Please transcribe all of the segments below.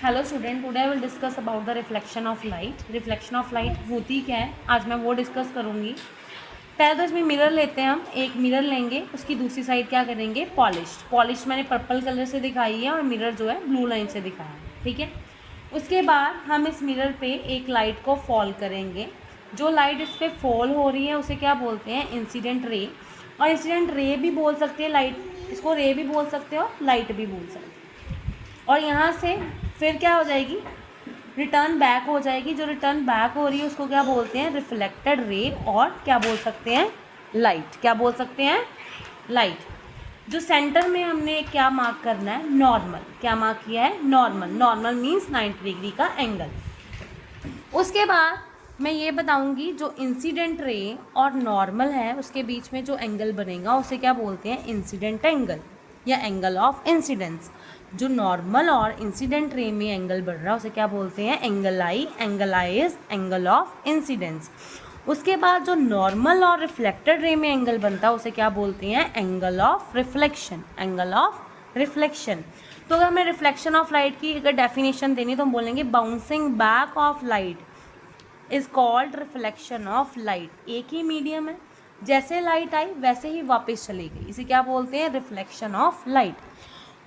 Hello student, today I will discuss about the reflection of light. Reflection of light होती क्या है, आज मैं वो डिस्कस करूँगी। पहले तो इसमें मिरर लेते हैं, हम एक मिरर लेंगे, उसकी दूसरी साइड क्या करेंगे, पॉलिश मैंने पर्पल कलर से दिखाई है और मिरर जो है ब्लू लाइन से दिखाया है, ठीक है। उसके बाद हम इस मिरर पे एक लाइट को फॉल करेंगे। जो लाइट इस पर फॉल हो रही है उसे क्या बोलते हैं, इंसिडेंट रे। और इंसिडेंट रे भी बोल सकते हैं, लाइट इसको रे भी बोल सकते हो, लाइट भी बोल सकते हैं। और यहाँ से फिर क्या हो जाएगी, रिटर्न बैक हो जाएगी। जो रिटर्न बैक हो रही है उसको क्या बोलते हैं, रिफ्लेक्टेड रे, और क्या बोल सकते हैं, लाइट। क्या बोल सकते हैं, लाइट। जो सेंटर में हमने क्या मार्क करना है, नॉर्मल। क्या मार्क किया है, नॉर्मल। नॉर्मल मीन्स 90 डिग्री का एंगल। उसके बाद मैं ये बताऊंगी, जो इंसिडेंट रे और नॉर्मल है उसके बीच में जो एंगल बनेगा उसे क्या बोलते हैं, इंसिडेंट एंगल या एंगल ऑफ इंसिडेंस। जो नॉर्मल और इंसिडेंट रे में एंगल बढ़ रहा है उसे क्या बोलते हैं, angle I. Angle I is angle of incidence. उसके बाद जो नॉर्मल और रिफ्लेक्टेड रे में एंगल बनता है उसे क्या बोलते हैं, angle of reflection. Angle of reflection. तो अगर हमें रिफ्लेक्शन ऑफ लाइट की अगर डेफिनेशन देनी तो हम बोलेंगे, bouncing back of light is called reflection of light. एक ही मीडियम है, जैसे लाइट आई वैसे ही वापस चली गई, इसे क्या बोलते हैं, रिफ्लेक्शन ऑफ लाइट।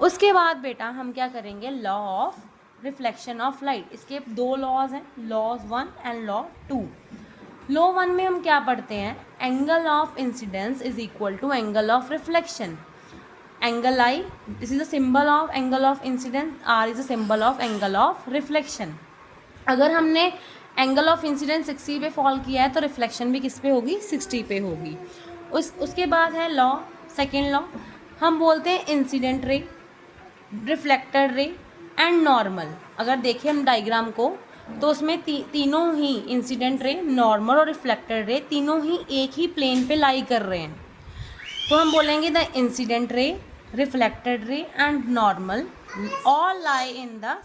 उसके बाद बेटा हम क्या करेंगे, law of reflection of light. इसके दो लॉज हैं, लॉज 1 एंड लॉ 2। लॉ 1 में हम क्या पढ़ते हैं, angle of incidence is equal to angle of reflection. Angle I, this is the symbol of angle of incidence, R is the symbol of angle of reflection. अगर हमने angle of incidence 60 पे fall किया है तो reflection भी किस पे होगी, 60 पे होगी। उसके बाद है लॉ, सेकेंड लॉ। हम बोलते हैं incident ray, reflected ray and normal. अगर देखें हम डायग्राम को तो उसमें तीनों ही इंसिडेंट रे, नॉर्मल और रिफ्लेक्टेड रे तीनों ही एक ही प्लेन पे लाई कर रहे हैं। तो हम बोलेंगे the incident ray, reflected ray and normal all lie in the